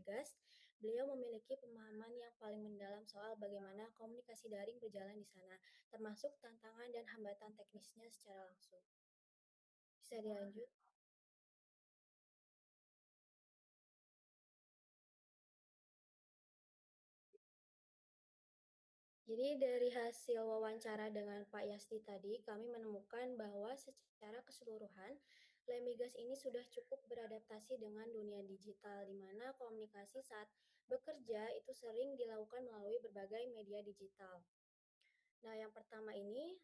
Lemigas, beliau memiliki pemahaman yang paling mendalam soal bagaimana komunikasi daring berjalan di sana, termasuk tantangan dan hambatan teknisnya secara langsung. Bisa dilanjut? Jadi dari hasil wawancara dengan Pak Yasti tadi, kami menemukan bahwa secara keseluruhan, Lemigas ini sudah cukup beradaptasi dengan dunia digital, di mana komunikasi saat bekerja itu sering dilakukan melalui berbagai media digital. Nah, yang pertama ini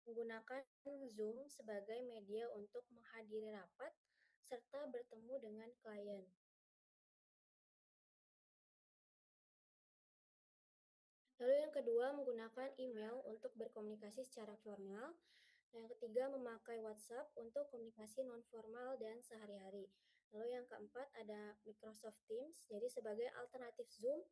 menggunakan Zoom sebagai media untuk menghadiri rapat serta bertemu dengan klien. Lalu yang kedua, menggunakan email untuk berkomunikasi secara formal. Nah, yang ketiga, memakai WhatsApp untuk komunikasi non-formal dan sehari-hari. Lalu yang keempat, ada Microsoft Teams, jadi sebagai alternatif Zoom,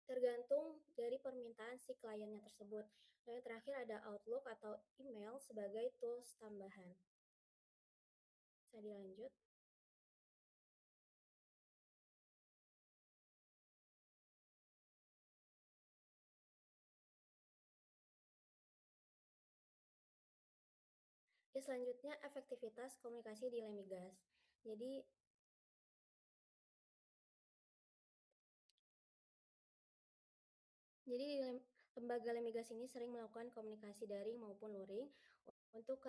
tergantung dari permintaan si kliennya tersebut. Lalu yang terakhir ada Outlook atau email sebagai tools tambahan. Bisa dilanjut? Ya, selanjutnya efektivitas komunikasi di Lemigas. Jadi, jadi lembaga Lemigas ini sering melakukan komunikasi daring maupun luring untuk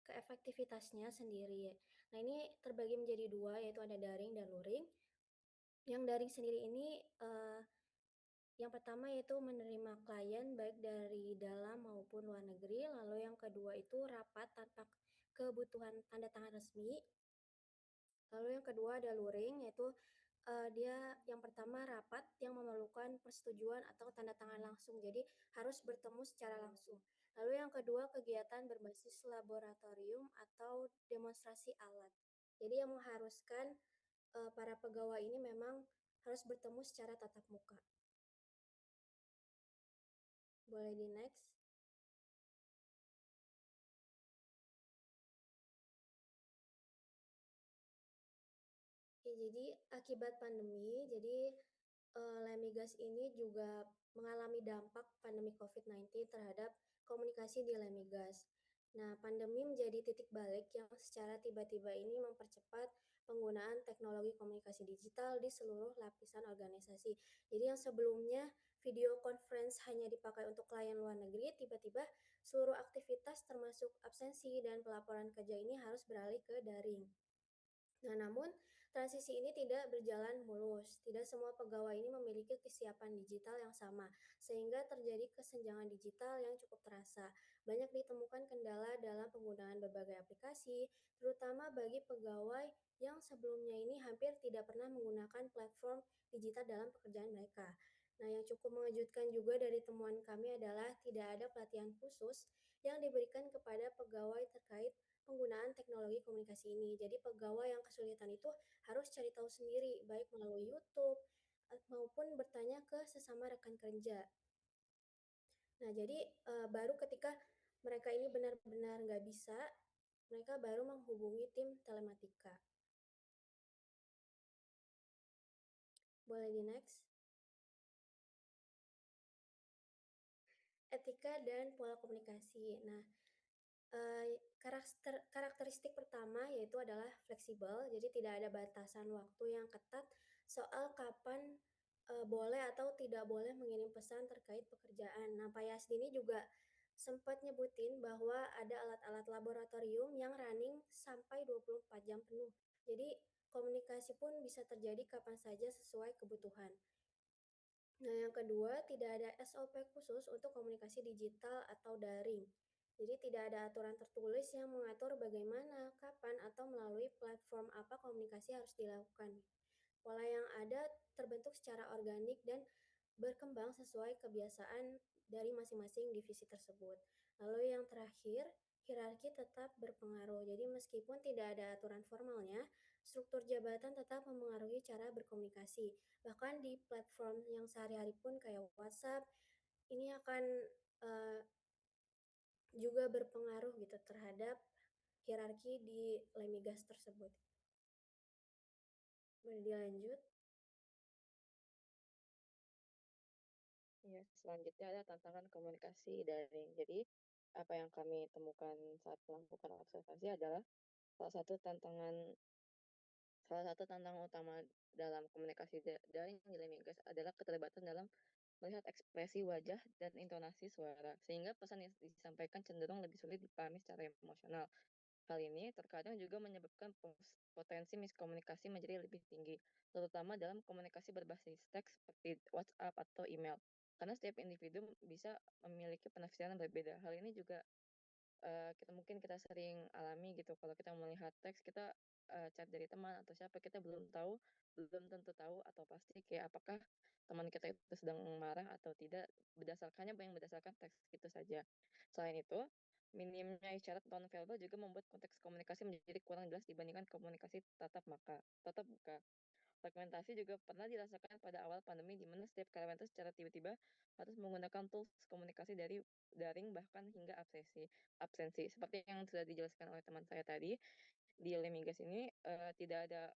keefektivitasnya sendiri. Nah, ini terbagi menjadi dua, yaitu ada daring dan luring. Yang daring sendiri ini yang pertama yaitu menerima klien baik dari dalam maupun luar negeri. Lalu yang kedua itu rapat tanpa kebutuhan tanda tangan resmi. Lalu yang kedua ada luring, yaitu dia yang pertama rapat yang memerlukan persetujuan atau tanda tangan langsung, jadi harus bertemu secara langsung. Lalu yang kedua kegiatan berbasis laboratorium atau demonstrasi alat. Jadi yang mengharuskan para pegawai ini memang harus bertemu secara tatap muka. Boleh di next. Oke, jadi akibat pandemi, jadi Lemigas ini juga mengalami dampak pandemi COVID-19 terhadap komunikasi di Lemigas. Nah, pandemi menjadi titik balik yang secara tiba-tiba ini mempercepat penggunaan teknologi komunikasi digital di seluruh lapisan organisasi. Jadi yang sebelumnya video conference hanya dipakai untuk klien luar negeri, tiba-tiba seluruh aktivitas termasuk absensi dan pelaporan kerja ini harus beralih ke daring. Nah, namun transisi ini tidak berjalan mulus. Tidak semua pegawai ini memiliki kesiapan digital yang sama, sehingga terjadi kesenjangan digital yang cukup terasa. Banyak ditemukan kendala dalam penggunaan berbagai aplikasi, terutama bagi pegawai yang sebelumnya ini hampir tidak pernah menggunakan platform digital dalam pekerjaan mereka. Nah, yang cukup mengejutkan juga dari temuan kami adalah tidak ada pelatihan khusus yang diberikan kepada pegawai terkait penggunaan teknologi komunikasi ini. Jadi pegawai yang kesulitan itu harus cari tahu sendiri, baik melalui YouTube maupun bertanya ke sesama rekan kerja. Nah, jadi baru ketika mereka ini benar-benar nggak bisa, mereka baru menghubungi tim telematika. Boleh di next. Etika dan pola komunikasi. Nah, karakteristik pertama yaitu adalah fleksibel, jadi tidak ada batasan waktu yang ketat soal kapan boleh atau tidak boleh mengirim pesan terkait pekerjaan. Nah, Pak Yasdi ini juga sempat nyebutin bahwa ada alat-alat laboratorium yang running sampai 24 jam penuh. Jadi, komunikasi pun bisa terjadi kapan saja sesuai kebutuhan. Nah, yang kedua, tidak ada SOP khusus untuk komunikasi digital atau daring. Jadi tidak ada aturan tertulis yang mengatur bagaimana, kapan, atau melalui platform apa komunikasi harus dilakukan. Pola yang ada terbentuk secara organik dan berkembang sesuai kebiasaan dari masing-masing divisi tersebut. Lalu yang terakhir, hierarki tetap berpengaruh. Jadi meskipun tidak ada aturan formalnya, struktur jabatan tetap memengaruhi cara berkomunikasi. Bahkan di platform yang sehari-hari pun kayak WhatsApp, ini akan uh, juga berpengaruh gitu terhadap hierarki di Lemigas tersebut. Boleh dilanjut? Ya, selanjutnya ada tantangan komunikasi daring. Jadi, apa yang kami temukan saat melakukan observasi adalah salah satu tantangan salah satu tantangan utama dalam komunikasi daring di Lemigas adalah keterlibatan dalam melihat ekspresi wajah dan intonasi suara, sehingga pesan yang disampaikan cenderung lebih sulit dipahami secara emosional. Hal ini terkadang juga menyebabkan potensi miskomunikasi menjadi lebih tinggi, terutama dalam komunikasi berbasis teks seperti WhatsApp atau email. Karena setiap individu bisa memiliki penafsiran berbeda. Hal ini juga kita sering alami gitu, kalau kita melihat teks kita, chat dari teman atau siapa, kita belum tentu tahu atau pasti kayak apakah teman kita itu sedang marah atau tidak, berdasarkan teks itu saja. Selain itu, minimnya isyarat nonverbal juga membuat konteks komunikasi menjadi kurang jelas dibandingkan komunikasi tatap muka. Fragmentasi juga pernah dirasakan pada awal pandemi di mana setiap karyawan itu secara tiba-tiba harus menggunakan tools komunikasi dari daring bahkan hingga absensi. Seperti yang sudah dijelaskan oleh teman saya tadi, di Lemigas ini tidak ada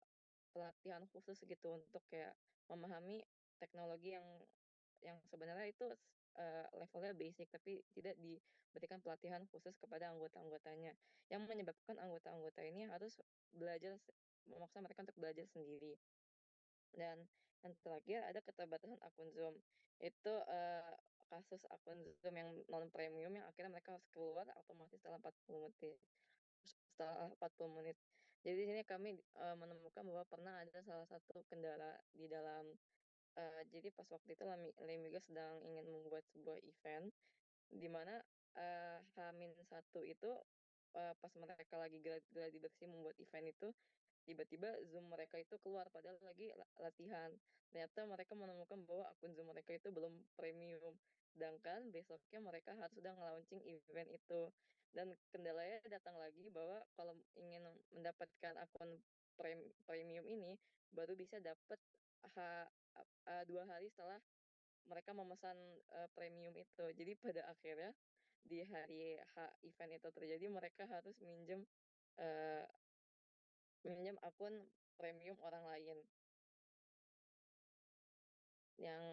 pelatihan khusus gitu untuk kayak memahami teknologi yang sebenarnya itu levelnya basic tapi tidak diberikan pelatihan khusus kepada anggota-anggotanya yang menyebabkan anggota-anggota ini harus memaksa mereka untuk belajar sendiri. Dan yang terakhir ada keterbatasan akun Zoom. Itu, kasus akun Zoom yang non premium yang akhirnya mereka harus keluar otomatis setelah 40 menit. Jadi di sini kami, menemukan bahwa pernah ada salah satu kendala di dalam jadi pas waktu itu Lemiga sedang ingin membuat sebuah event, di mana, H-1 itu, pas mereka lagi gladi bersih membuat event itu, tiba-tiba Zoom mereka itu keluar padahal lagi latihan. Ternyata mereka menemukan bahwa akun Zoom mereka itu belum premium, sedangkan besoknya mereka harus sudah nge-launching event itu. Dan kendalanya datang lagi bahwa kalau ingin mendapatkan akun premium ini, baru bisa dapat 2 hari setelah mereka memesan, premium itu. Jadi pada akhirnya di hari H event itu terjadi mereka harus eee minjem akun premium orang lain. Yang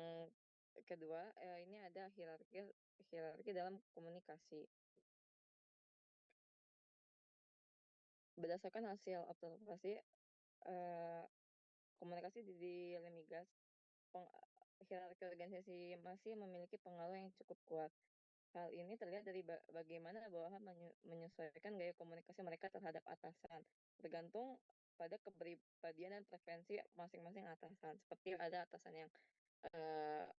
kedua, ini ada hierarki hierarki dalam komunikasi. Berdasarkan hasil observasi, eee, komunikasi di Lemigas, hierarki organisasi masih memiliki pengaruh yang cukup kuat. Hal ini terlihat dari bagaimana bawahan menyesuaikan gaya komunikasi mereka terhadap atasan, tergantung pada kepribadian dan preferensi masing-masing atasan. Seperti ada atasan yang Eee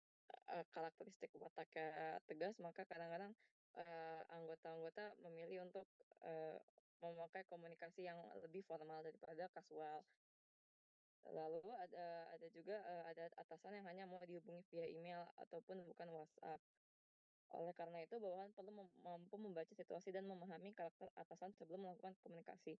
karakteristik wataknya tegas, maka kadang-kadang, anggota-anggota memilih untuk, memakai komunikasi yang lebih formal daripada kasual. Lalu ada juga, ada atasan yang hanya mau dihubungi via email ataupun bukan WhatsApp. Oleh karena itu, bawahan perlu mampu membaca situasi dan memahami karakter atasan sebelum melakukan komunikasi.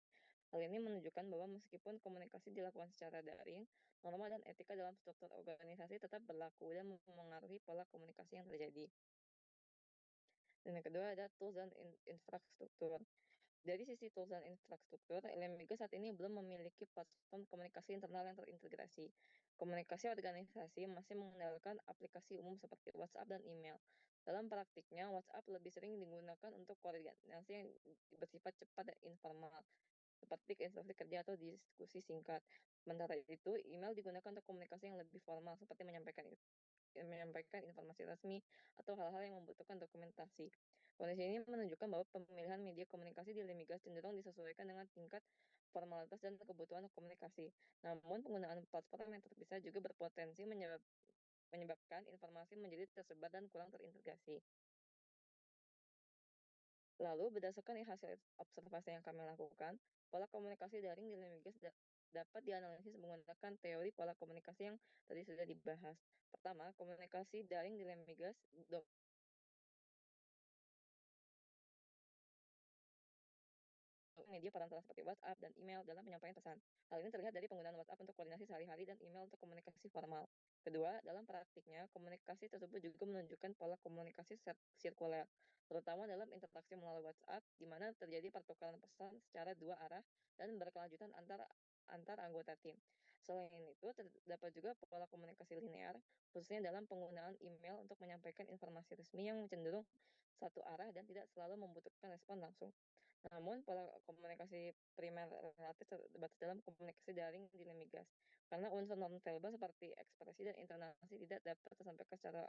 Hal ini menunjukkan bahwa meskipun komunikasi dilakukan secara daring, norma dan etika dalam struktur organisasi tetap berlaku dan memengaruhi pola komunikasi yang terjadi. Dan yang kedua ada tools dan infrastruktur. Dari sisi tools dan infrastruktur, LMBG saat ini belum memiliki platform komunikasi internal yang terintegrasi. Komunikasi organisasi masih mengandalkan aplikasi umum seperti WhatsApp dan email. Dalam praktiknya, WhatsApp lebih sering digunakan untuk koordinasi yang bersifat cepat dan informal, seperti instruksi kerja atau diskusi singkat. Sementara itu, email digunakan untuk komunikasi yang lebih formal, seperti menyampaikan informasi resmi atau hal-hal yang membutuhkan dokumentasi. Kondisi ini menunjukkan bahwa pemilihan media komunikasi di Lemigas cenderung disesuaikan dengan tingkat formalitas dan kebutuhan komunikasi. Namun, penggunaan platform yang terpisah juga berpotensi menyebabkan informasi menjadi tersebar dan kurang terintegrasi. Lalu, berdasarkan hasil observasi yang kami lakukan, pola komunikasi daring di Lemigas dapat dianalisis menggunakan teori pola komunikasi yang tadi sudah dibahas. Pertama, komunikasi daring di Lemigas media perantara seperti WhatsApp dan email dalam penyampaian pesan. Hal ini terlihat dari penggunaan WhatsApp untuk koordinasi sehari-hari dan email untuk komunikasi formal. Kedua, dalam praktiknya, komunikasi tersebut juga menunjukkan pola komunikasi sirkuler, terutama dalam interaksi melalui WhatsApp, di mana terjadi pertukaran pesan secara dua arah dan berkelanjutan antar antar anggota tim. Selain itu, terdapat juga pola komunikasi linear, khususnya dalam penggunaan email untuk menyampaikan informasi resmi yang cenderung satu arah dan tidak selalu membutuhkan respon langsung. Namun, pola komunikasi primer relatif terbatas dalam komunikasi daring di Lemigas, karena unsur non-verbal seperti ekspresi dan intonasi tidak dapat tersampaikan secara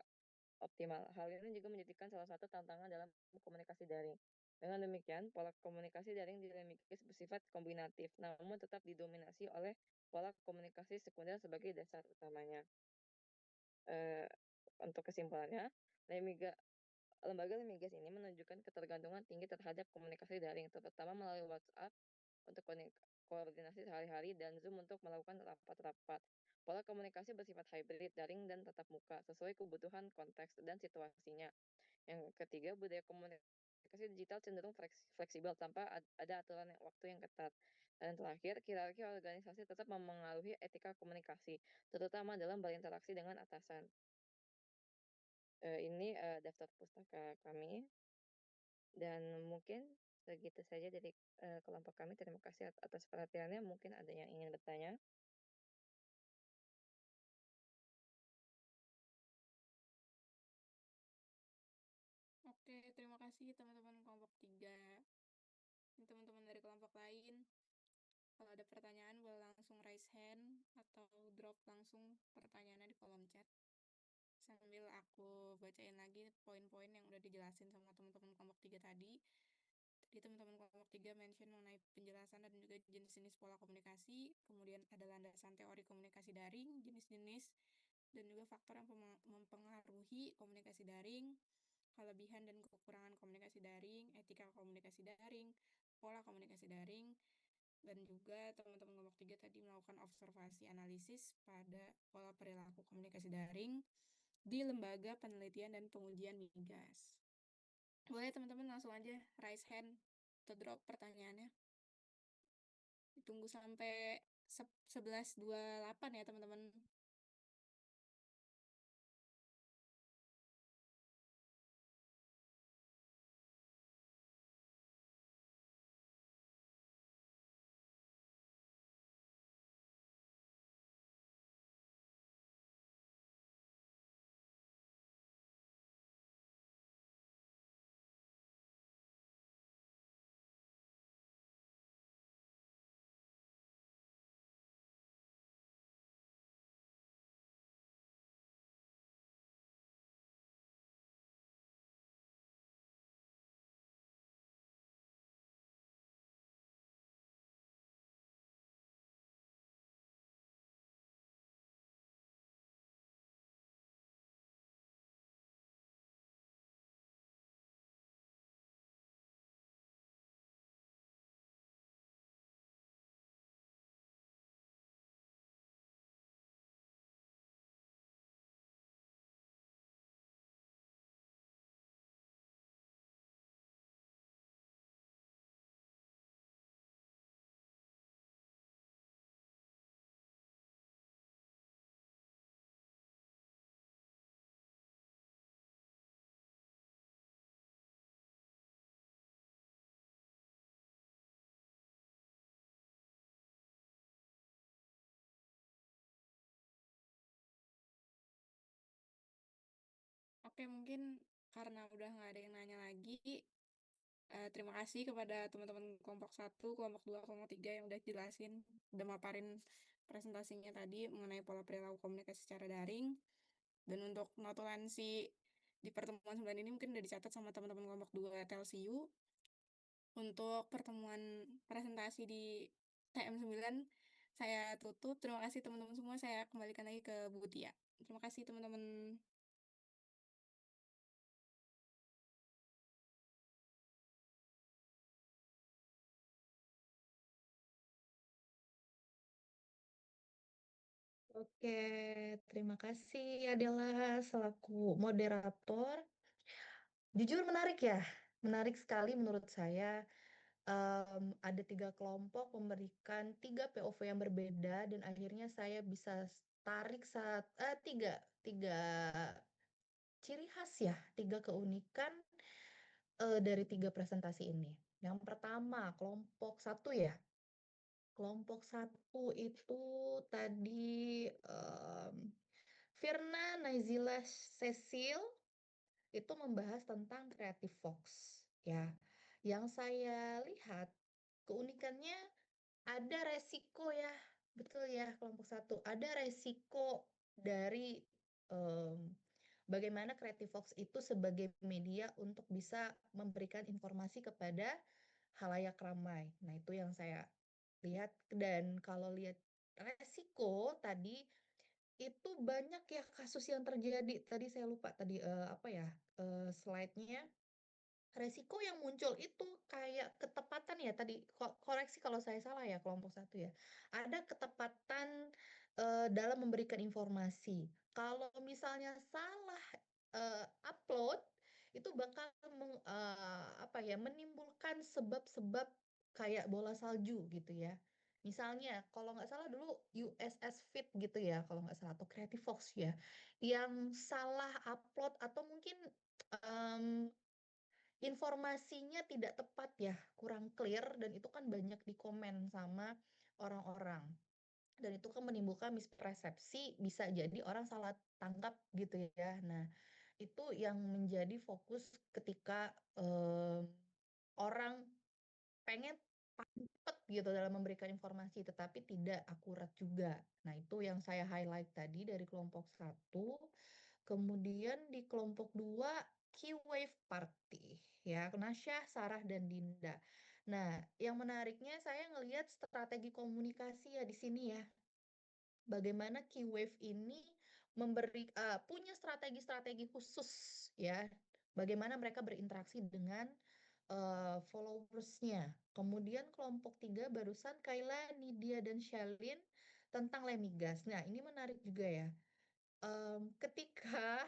optimal. Hal ini juga menjadikan salah satu tantangan dalam komunikasi daring. Dengan demikian, pola komunikasi daring di Lemigas bersifat kombinatif, namun tetap didominasi oleh pola komunikasi sekunder sebagai dasar utamanya. Eh, untuk kesimpulannya, Lemiga lembaga Lemigas ini menunjukkan ketergantungan tinggi terhadap komunikasi daring, terutama melalui WhatsApp untuk koordinasi sehari-hari dan Zoom untuk melakukan rapat-rapat. Pola komunikasi bersifat hybrid, daring dan tatap muka, sesuai kebutuhan konteks dan situasinya. Yang ketiga, budaya komunikasi digital cenderung fleksibel tanpa ada aturan waktu yang ketat. Dan terakhir, hierarki organisasi tetap memengaruhi etika komunikasi, terutama dalam berinteraksi dengan atasan. Ini daftar pustaka kami, dan mungkin segitu saja dari kelompok kami. Terima kasih atas perhatiannya. Mungkin ada yang ingin bertanya. Oke, terima kasih teman-teman kelompok 3. Teman-teman dari kelompok lain, kalau ada pertanyaan boleh langsung raise hand atau drop langsung pertanyaannya di kolom chat. Sambil aku bacain lagi poin-poin yang udah dijelasin sama teman-teman kelompok 3 tadi. Tadi teman-teman kelompok 3 mention mengenai penjelasan dan juga jenis-jenis pola komunikasi, kemudian ada landasan teori komunikasi daring, jenis-jenis, dan juga faktor yang mempengaruhi komunikasi daring, kelebihan dan kekurangan komunikasi daring, etika komunikasi daring, pola komunikasi daring, dan juga teman-teman kelompok 3 tadi melakukan observasi analisis pada pola perilaku komunikasi daring di Lembaga Penelitian dan Pengujian Migas. Boleh teman-teman langsung aja raise hand atau drop pertanyaannya. Ditunggu sampai 11.28 ya teman-teman. Oke, mungkin karena udah nggak ada yang nanya lagi, terima kasih kepada teman-teman kelompok 1, kelompok 2, kelompok 3 yang udah jelasin, udah maparin presentasinya tadi mengenai pola perilaku komunikasi secara daring. Dan untuk notulensi di pertemuan 9 ini mungkin udah dicatat sama teman-teman kelompok 2 TLCU. Untuk pertemuan presentasi di TM9, saya tutup. Terima kasih teman-teman semua. Saya kembalikan lagi ke Bu Tia. Terima kasih teman-teman. Oke, terima kasih Adela selaku moderator. Jujur menarik ya, menarik sekali menurut saya. Ada tiga kelompok memberikan tiga POV yang berbeda dan akhirnya saya bisa tarik tiga tiga ciri khas ya, tiga keunikan dari tiga presentasi ini. Yang pertama kelompok 1 ya. kelompok 1 itu tadi Firna Naizila Cecil itu membahas tentang Creative Fox ya. Yang saya lihat keunikannya ada resiko ya, betul ya kelompok 1. Ada resiko dari bagaimana Creative Fox itu sebagai media untuk bisa memberikan informasi kepada halayak ramai. Nah, itu yang saya lihat. Dan kalau lihat resiko tadi itu banyak ya kasus yang terjadi. Tadi saya lupa tadi apa ya slide-nya. Resiko yang muncul itu kayak ketepatan ya tadi koreksi kalau saya salah ya kelompok 1 ya. Ada ketepatan dalam memberikan informasi. Kalau misalnya salah upload itu bakal apa ya menimbulkan sebab-sebab kayak bola salju gitu ya. Misalnya kalau nggak salah dulu USS Fit gitu ya kalau nggak salah atau Creative Fox ya yang salah upload atau mungkin em, informasinya tidak tepat ya, kurang clear dan itu kan banyak dikomen sama orang-orang. Dan itu kan menimbulkan mispersepsi, bisa jadi orang salah tangkap gitu ya. Nah, itu yang menjadi fokus ketika orang pengen cepet gitu dalam memberikan informasi, tetapi tidak akurat juga. Nah, itu yang saya highlight tadi dari kelompok 1. Kemudian di kelompok 2 Key Wave Party ya, Nasyah, Sarah dan Dinda. Nah, yang menariknya saya ngelihat strategi komunikasi ya di sini ya. Bagaimana Key Wave ini punya strategi-strategi khusus ya. Bagaimana mereka berinteraksi dengan followersnya. Kemudian kelompok 3 barusan Kayla, Nidia dan Shalin tentang Lemigas. Nah, ini menarik juga ya. Ketika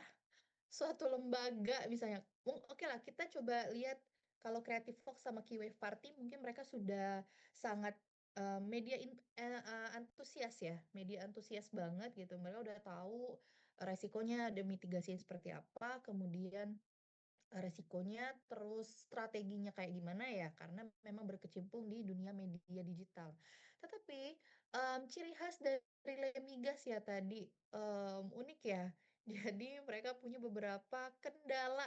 suatu lembaga misalnya, oke lah kita coba lihat kalau Creative Fox sama Key Wave Party mungkin mereka sudah sangat antusias ya, media antusias banget gitu. Mereka udah tahu resikonya, ada mitigasinya seperti apa, kemudian resikonya, terus strateginya kayak gimana ya, karena memang berkecimpung di dunia media digital. Tetapi ciri khas dari Lemigas ya tadi unik ya. Jadi mereka punya beberapa kendala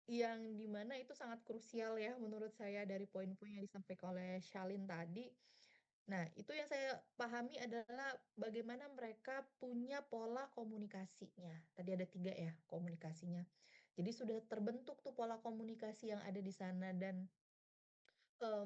yang dimana itu sangat krusial ya menurut saya dari poin-poin yang disampaikan oleh Shalin tadi. Nah, itu yang saya pahami adalah bagaimana mereka punya pola komunikasinya. Tadi ada 3 ya komunikasinya. Jadi sudah terbentuk tuh pola komunikasi yang ada di sana dan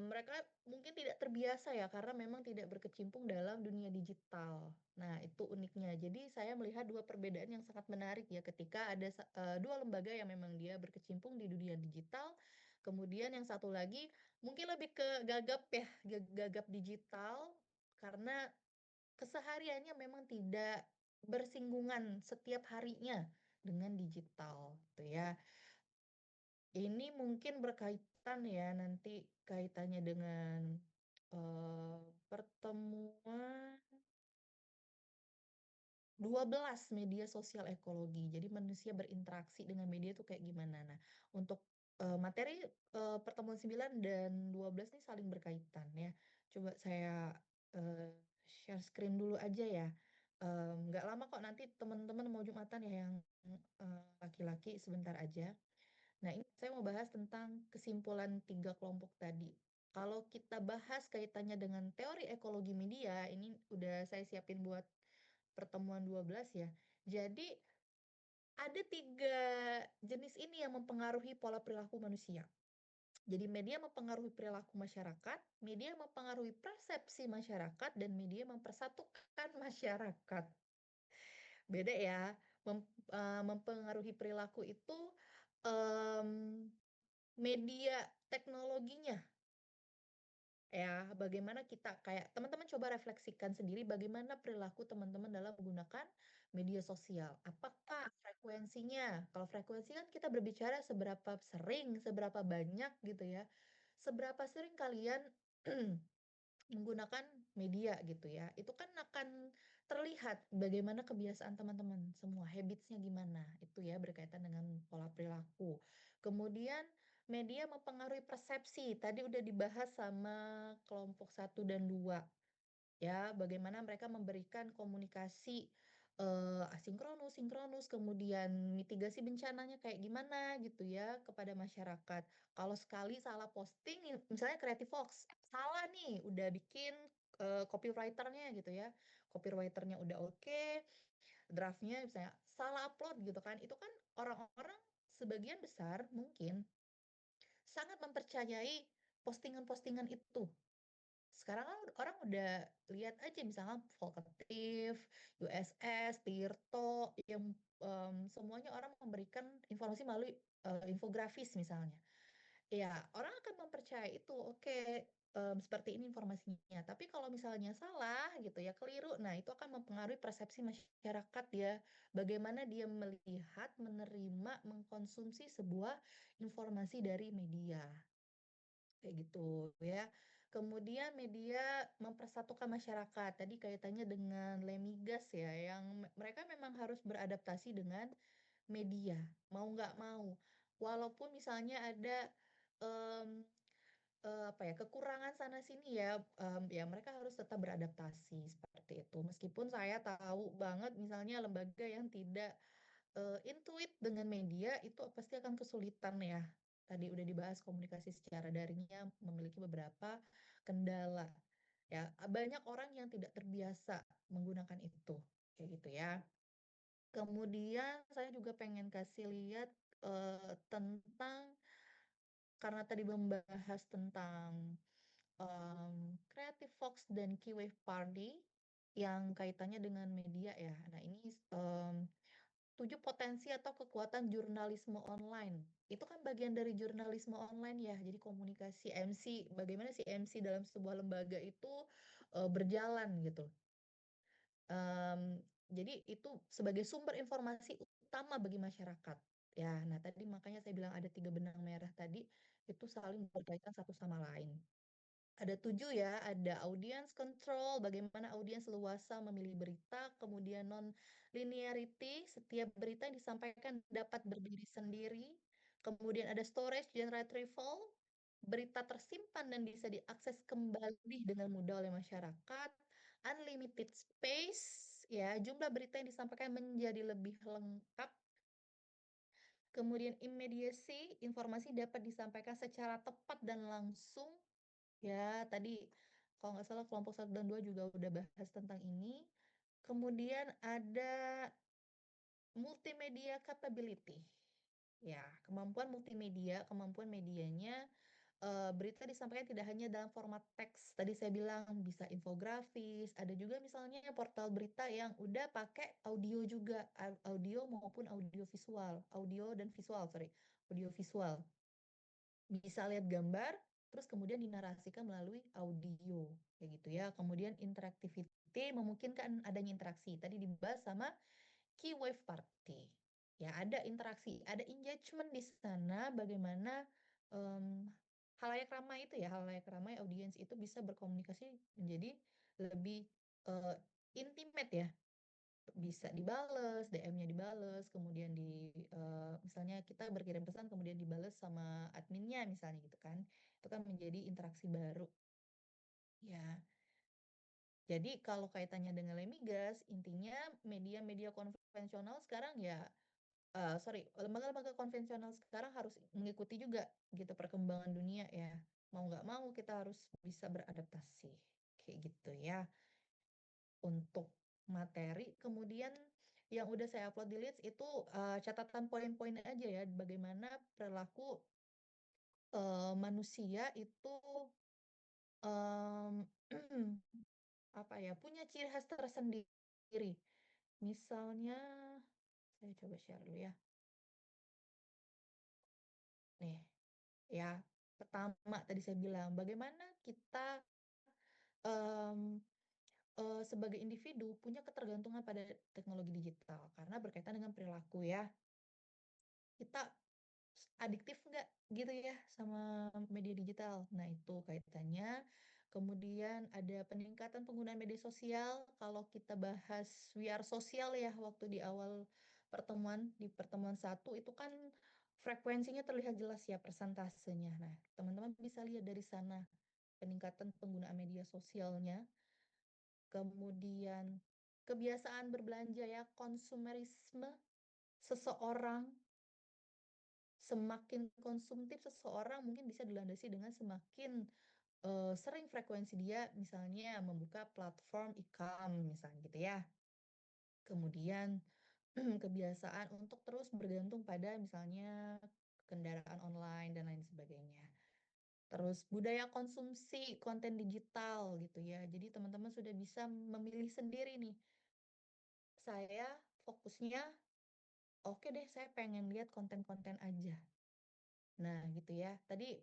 mereka mungkin tidak terbiasa ya karena memang tidak berkecimpung dalam dunia digital. Nah, itu uniknya. Jadi saya melihat 2 perbedaan yang sangat menarik ya ketika ada 2 lembaga yang memang dia berkecimpung di dunia digital. Kemudian yang satu lagi mungkin lebih ke gagap ya, gagap digital karena kesehariannya memang tidak bersinggungan setiap harinya dengan digital gitu ya. Ini mungkin berkaitan ya nanti kaitannya dengan pertemuan 12 media sosial ekologi. Jadi manusia berinteraksi dengan media itu kayak gimana. Nah, untuk materi pertemuan 9 dan 12 ini saling berkaitan ya. Coba saya share screen dulu aja ya. Nggak lama kok nanti teman-teman mau Jumatan ya yang laki-laki sebentar aja. Nah, ini saya mau bahas tentang kesimpulan 3 kelompok tadi. Kalau kita bahas kaitannya dengan teori ekologi media, ini udah saya siapin buat pertemuan 12 ya. Jadi ada 3 jenis ini yang mempengaruhi pola perilaku manusia. Jadi media mempengaruhi perilaku masyarakat, media mempengaruhi persepsi masyarakat, dan media mempersatukan masyarakat. Beda ya, mempengaruhi perilaku itu media teknologinya ya, bagaimana kita kayak teman-teman coba refleksikan sendiri bagaimana perilaku teman-teman dalam menggunakan media sosial. Apakah frekuensinya? Kalau frekuensi kan kita berbicara seberapa sering, seberapa banyak gitu ya. Seberapa sering kalian menggunakan media gitu ya. Itu kan akan terlihat bagaimana kebiasaan teman-teman semua, habitsnya gimana. Itu ya berkaitan dengan pola perilaku. Kemudian media mempengaruhi persepsi. Tadi udah dibahas sama kelompok 1 dan 2. Ya, bagaimana mereka memberikan komunikasi asinkronus, sinkronus, kemudian mitigasi bencananya kayak gimana gitu ya kepada masyarakat. Kalau sekali salah posting, misalnya Creative Fox, salah nih, udah bikin copywriternya gitu ya, copywriternya udah oke, draftnya misalnya salah upload gitu kan, itu kan orang-orang sebagian besar mungkin sangat mempercayai postingan-postingan itu. Sekarang kan orang udah lihat aja misalnya Volkatif, USS, Tirto, yang semuanya orang memberikan informasi melalui infografis misalnya. Ya, orang akan mempercayai itu. Oke, seperti ini informasinya. Tapi kalau misalnya salah gitu ya, keliru, nah itu akan mempengaruhi persepsi masyarakat ya. Bagaimana dia melihat, menerima, mengkonsumsi sebuah informasi dari media. Kayak gitu ya. Kemudian media mempersatukan masyarakat. Tadi kaitannya dengan Lemigas ya, yang mereka memang harus beradaptasi dengan media, mau nggak mau. Walaupun misalnya ada em, apa ya, kekurangan sana sini ya, ya mereka harus tetap beradaptasi seperti itu. Meskipun saya tahu banget misalnya lembaga yang tidak intuit dengan media itu pasti akan kesulitan ya. Tadi udah dibahas komunikasi secara daringnya memiliki beberapa kendala. Ya, banyak orang yang tidak terbiasa menggunakan itu, kayak gitu ya. Kemudian saya juga pengen kasih lihat tentang karena tadi membahas tentang Creative Fox dan Keywave Party yang kaitannya dengan media ya. Nah, ini 7 potensi atau kekuatan jurnalisme online. Itu kan bagian dari jurnalisme online ya. Jadi komunikasi MC, bagaimana si MC dalam sebuah lembaga itu berjalan gitu. Jadi itu sebagai sumber informasi utama bagi masyarakat. Ya, nah tadi makanya saya bilang ada 3 benang merah tadi itu saling berkaitan satu sama lain. Ada 7 ya, ada audience control, bagaimana audiens leluasa memilih berita, kemudian non-linearity, setiap berita yang disampaikan dapat berdiri sendiri, kemudian ada storage dan retrieval, berita tersimpan dan bisa diakses kembali dengan mudah oleh masyarakat, unlimited space, ya, jumlah berita yang disampaikan menjadi lebih lengkap, kemudian immediacy, informasi dapat disampaikan secara tepat dan langsung. Ya, tadi kalau nggak salah kelompok 1 dan 2 juga udah bahas tentang ini. Kemudian ada multimedia capability. Ya, kemampuan multimedia, kemampuan medianya, berita disampaikan tidak hanya dalam format teks. Tadi saya bilang bisa infografis, ada juga misalnya portal berita yang udah pakai audio juga, audio maupun audio visual, audio dan visual, sorry, audio visual. Bisa lihat gambar, terus kemudian dinarasikan melalui audio, kayak gitu ya. Kemudian interactivity memungkinkan adanya interaksi. Tadi dibahas sama Keywave Party. Ya, ada interaksi, ada engagement di sana bagaimana halayak ramai itu ya, halayak ramai audiens itu bisa berkomunikasi menjadi lebih intimate ya, bisa dibales, DM-nya dibales, kemudian misalnya kita berkirim pesan kemudian dibales sama adminnya misalnya gitu kan. Itu kan menjadi interaksi baru. Ya. Jadi kalau kaitannya dengan Lemigas, intinya media-media konvensional sekarang ya sorry, lembaga-lembaga konvensional sekarang harus mengikuti juga gitu perkembangan dunia ya. Mau nggak mau kita harus bisa beradaptasi. Kayak gitu ya untuk materi. Kemudian yang udah saya upload di Leads itu catatan poin-poin aja ya, bagaimana perilaku manusia itu em, apa ya, punya ciri khas tersendiri. Misalnya, saya coba share dulu ya. Nih, ya, pertama tadi saya bilang, bagaimana kita em, sebagai individu punya ketergantungan pada teknologi digital karena berkaitan dengan perilaku ya. Kita adiktif nggak gitu ya sama media digital. Nah, itu kaitannya. Kemudian ada peningkatan penggunaan media sosial. Kalau kita bahas VR sosial ya waktu di awal pertemuan, di pertemuan 1 itu kan frekuensinya terlihat jelas ya persentasenya. Nah, teman-teman bisa lihat dari sana peningkatan penggunaan media sosialnya, kemudian kebiasaan berbelanja ya, konsumerisme seseorang, semakin konsumtif seseorang mungkin bisa dilandasi dengan semakin sering frekuensi dia misalnya membuka platform e-com misalnya gitu ya. Kemudian kebiasaan untuk terus bergantung pada misalnya kendaraan online dan lain sebagainya. Terus budaya konsumsi konten digital gitu ya. Jadi teman-teman sudah bisa memilih sendiri nih. Saya fokusnya oke deh saya pengen lihat konten-konten aja. Nah gitu ya. Tadi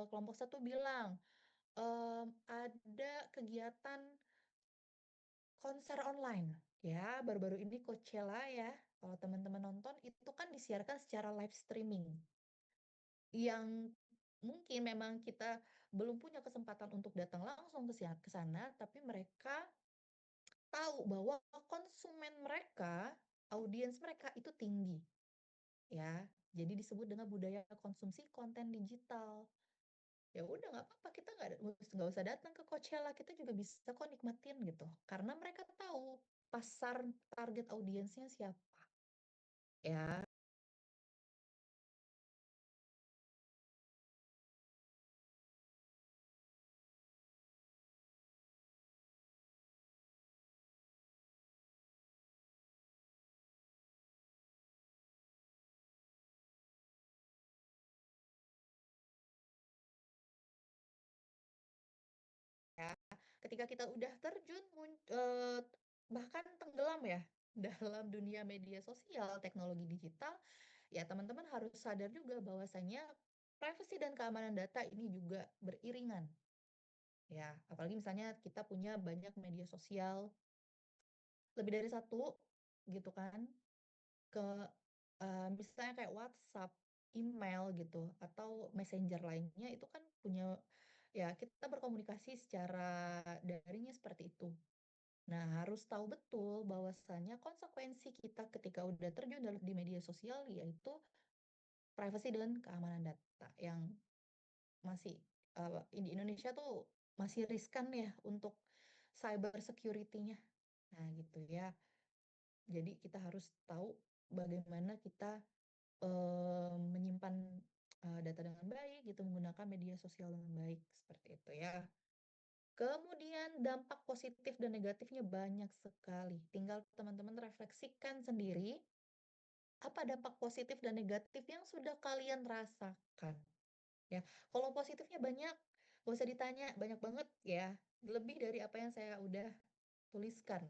kelompok satu bilang ada kegiatan konser online ya baru-baru ini Coachella ya. Kalau teman-teman nonton itu kan disiarkan secara live streaming. Yang mungkin memang kita belum punya kesempatan untuk datang langsung ke sana, tapi mereka tahu bahwa konsumen mereka, audiens mereka itu tinggi, ya. Jadi disebut dengan budaya konsumsi konten digital. Ya udah nggak apa-apa, kita nggak usah datang ke Coachella, kita juga bisa kok nikmatin gitu. Karena mereka tahu pasar target audiensnya siapa, ya. Ketika kita udah terjun bahkan tenggelam ya dalam dunia media sosial, teknologi digital, ya teman-teman harus sadar juga bahwasanya privacy dan keamanan data ini juga beriringan. Ya, apalagi misalnya kita punya banyak media sosial, lebih dari satu gitu kan, ke misalnya kayak WhatsApp, email gitu, atau messenger lainnya itu kan punya ya kita berkomunikasi secara daringnya seperti itu. Nah, harus tahu betul bahwasannya konsekuensi kita ketika udah terjun di media sosial yaitu privacy dan keamanan data yang masih di Indonesia tuh masih riskan ya untuk cyber security-nya. Nah, gitu ya. Jadi kita harus tahu bagaimana kita menyimpan data dengan baik gitu, menggunakan media sosial dengan baik seperti itu ya. Kemudian dampak positif dan negatifnya banyak sekali. Tinggal teman-teman refleksikan sendiri apa dampak positif dan negatif yang sudah kalian rasakan. Ya, kalau positifnya banyak, gak usah ditanya, banyak banget ya. Lebih dari apa yang saya udah tuliskan.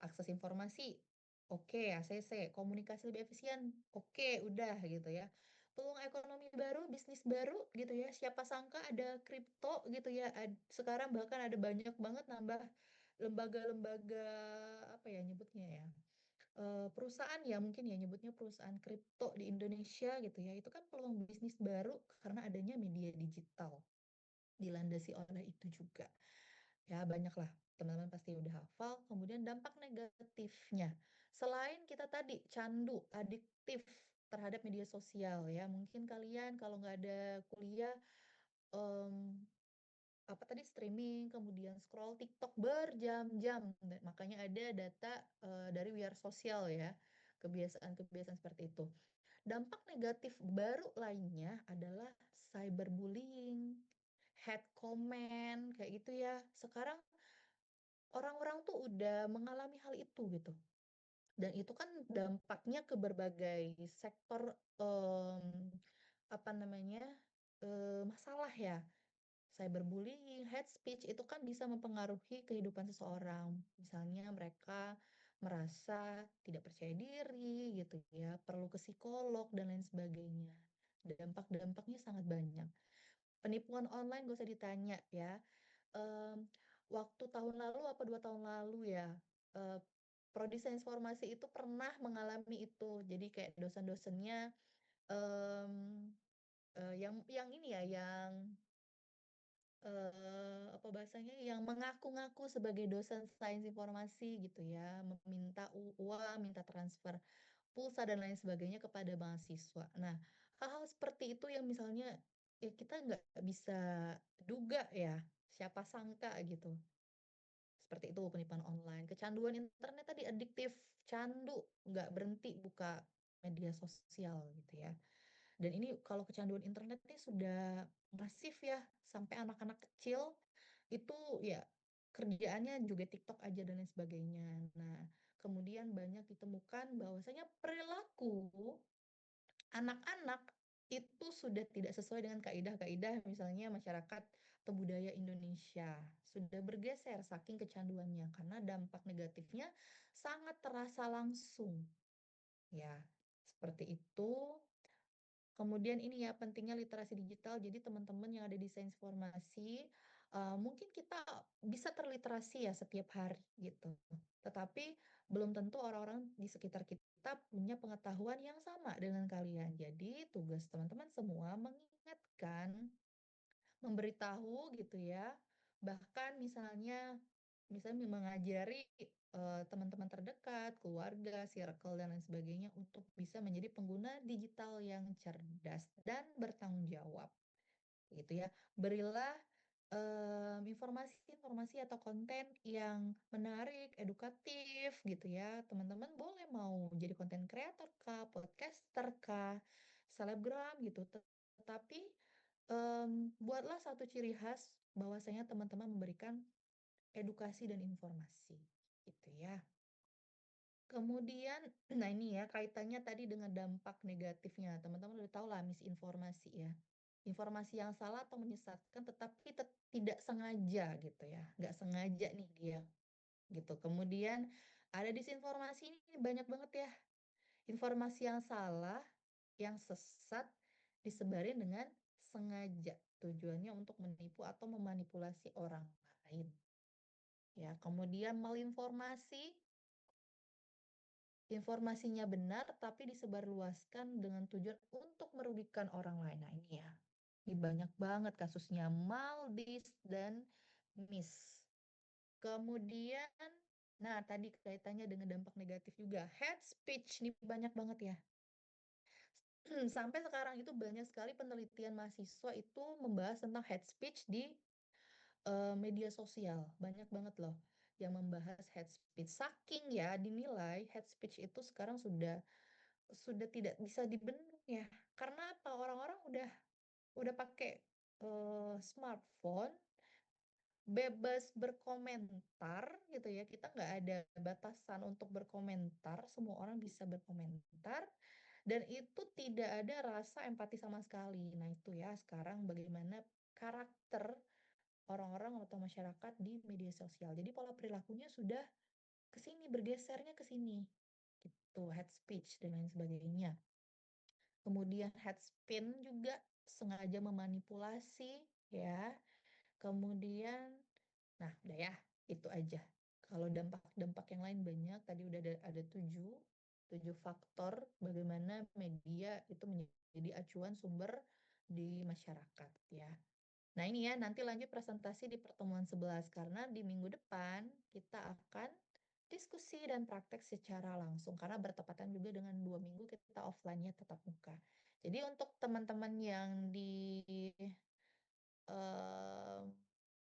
Akses informasi, oke, ACC, komunikasi lebih efisien, oke, udah gitu ya. Peluang ekonomi baru, bisnis baru gitu ya. Siapa sangka ada kripto gitu ya. Sekarang bahkan ada banyak banget nambah lembaga-lembaga apa ya nyebutnya ya. Perusahaan ya mungkin ya nyebutnya perusahaan kripto di Indonesia gitu ya. Itu kan peluang bisnis baru karena adanya media digital. Dilandasi oleh itu juga. Ya, banyaklah teman-teman pasti udah hafal. Kemudian dampak negatifnya. Selain kita tadi candu, adiktif terhadap media sosial ya. Mungkin kalian kalau nggak ada kuliah, em, apa tadi streaming, kemudian scroll TikTok berjam-jam. Makanya ada data dari We Are Social ya. Kebiasaan-kebiasaan seperti itu. Dampak negatif baru lainnya adalah cyberbullying, hate comment, kayak gitu ya. Sekarang orang-orang tuh udah mengalami hal itu gitu. Dan itu kan dampaknya ke berbagai sektor apa namanya masalah ya. Cyberbullying, hate speech itu kan bisa mempengaruhi kehidupan seseorang. Misalnya mereka merasa tidak percaya diri gitu ya, perlu ke psikolog dan lain sebagainya. Dampak-dampaknya sangat banyak. Penipuan online gak usah ditanya ya. Em, Waktu tahun lalu apa 2 tahun lalu ya, eh, Prodi Sains Informasi itu pernah mengalami itu. Jadi kayak dosen-dosennya em, yang ini ya, yang apa bahasanya, yang mengaku-ngaku sebagai dosen sains informasi gitu ya, meminta uang, minta transfer pulsa dan lain sebagainya kepada mahasiswa. Nah, hal-hal seperti itu yang misalnya ya kita nggak bisa duga ya, siapa sangka gitu. Seperti itu penipuan online. Kecanduan internet tadi adiktif, candu, nggak berhenti buka media sosial gitu ya. Dan ini kalau kecanduan internet ini sudah masif ya, sampai anak-anak kecil itu ya kerjaannya juga TikTok aja dan lain sebagainya. Nah, kemudian banyak ditemukan bahwasanya perilaku anak-anak itu sudah tidak sesuai dengan kaidah-kaidah misalnya masyarakat atau budaya Indonesia. Sudah bergeser saking kecanduannya karena dampak negatifnya sangat terasa langsung. Ya, seperti itu. Kemudian ini ya pentingnya literasi digital. Jadi teman-teman yang ada di sains informasi, mungkin kita bisa terliterasi ya setiap hari gitu. Tetapi belum tentu orang-orang di sekitar kita punya pengetahuan yang sama dengan kalian. Jadi tugas teman-teman semua mengingatkan, memberitahu gitu ya. Bahkan misalnya mengajari teman-teman terdekat, keluarga, circle dan lain sebagainya untuk bisa menjadi pengguna digital yang cerdas dan bertanggung jawab. Gitu ya. Berilah informasi-informasi atau konten yang menarik, edukatif gitu ya. Teman-teman boleh mau jadi konten kreator kah, podcaster kah, selebgram gitu. Tetapi buatlah satu ciri khas bahwasanya teman-teman memberikan edukasi dan informasi gitu ya. Kemudian, nah ini ya kaitannya tadi dengan dampak negatifnya. Teman-teman udah tahu lah misinformasi ya. Informasi yang salah atau menyesatkan tetapi tidak sengaja gitu ya. Nggak sengaja nih dia gitu. Kemudian ada disinformasi ini banyak banget ya. Informasi yang salah, yang sesat disebarin dengan sengaja. Tujuannya untuk menipu atau memanipulasi orang lain. Ya, kemudian malinformasi, informasinya benar tapi disebarluaskan dengan tujuan untuk merugikan orang lain. Nah, ini ya. Ini banyak banget kasusnya maldis dan mis. Kemudian, nah tadi kaitannya dengan dampak negatif juga. Hate speech ini banyak banget ya. Sampai sekarang itu banyak sekali penelitian mahasiswa itu membahas tentang hate speech di media sosial. Banyak banget loh yang membahas hate speech. Saking ya dinilai hate speech itu sekarang sudah tidak bisa dibendung ya. Karena apa? Orang-orang udah pakai smartphone, bebas berkomentar gitu ya. Kita nggak ada batasan untuk berkomentar, semua orang bisa berkomentar dan itu tidak ada rasa empati sama sekali. Nah, itu ya sekarang bagaimana karakter orang-orang atau masyarakat di media sosial. Jadi pola perilakunya sudah ke sini, bergesernya ke sini. Gitu, head speech dan lain sebagainya. Kemudian head spin juga sengaja memanipulasi ya. Kemudian, nah udah ya, itu aja. Kalau dampak-dampak yang lain banyak, tadi udah ada tujuh faktor bagaimana media itu menjadi acuan sumber di masyarakat ya. Nah ini ya, nanti lanjut presentasi di pertemuan 11 karena di minggu depan kita akan diskusi dan praktek secara langsung karena bertepatan juga dengan 2 minggu kita offline-nya tetap muka. Jadi untuk teman-teman yang di eh,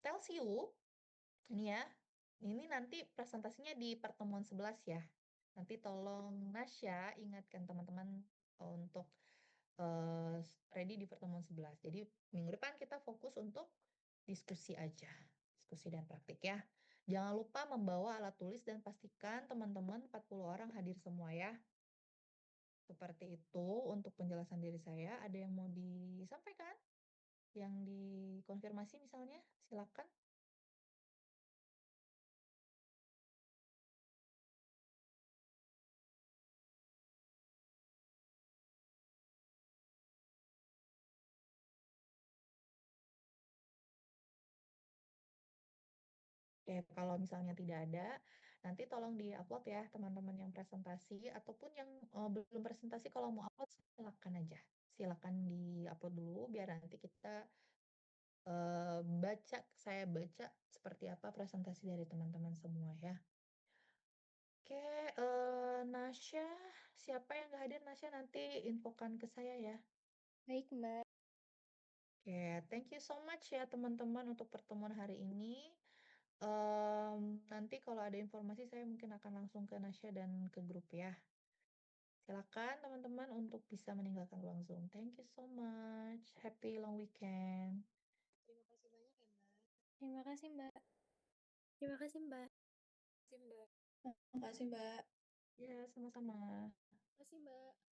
Telsiu, ini ya, ini nanti presentasinya di pertemuan 11 ya. Nanti tolong Nasya ingatkan teman-teman untuk eh, ready di pertemuan 11. Jadi minggu depan kita fokus untuk diskusi aja, diskusi dan praktik ya. Jangan lupa membawa alat tulis dan pastikan teman-teman 40 orang hadir semua ya. Seperti itu untuk penjelasan diri saya. Ada yang mau disampaikan? Yang dikonfirmasi misalnya? Silakan. Oke, kalau misalnya tidak ada, nanti tolong di-upload ya teman-teman yang presentasi ataupun yang belum presentasi kalau mau upload silakan aja. Silakan di-upload dulu biar nanti kita saya baca seperti apa presentasi dari teman-teman semua ya. Oke, Nasya, siapa yang nggak hadir Nasya nanti infokan ke saya ya. Baik, Mbak. Oke, thank you so much ya teman-teman untuk pertemuan hari ini. Nanti kalau ada informasi saya mungkin akan langsung ke Nasya dan ke grup ya. Silakan teman-teman untuk bisa meninggalkan ruang Zoom. Thank you so much. Happy long weekend. Terima kasih banyak ya, Mbak. Terima kasih, Mbak. Terima kasih, Mbak. Terima kasih, Mbak. Ya, sama-sama. Terima kasih, Mbak.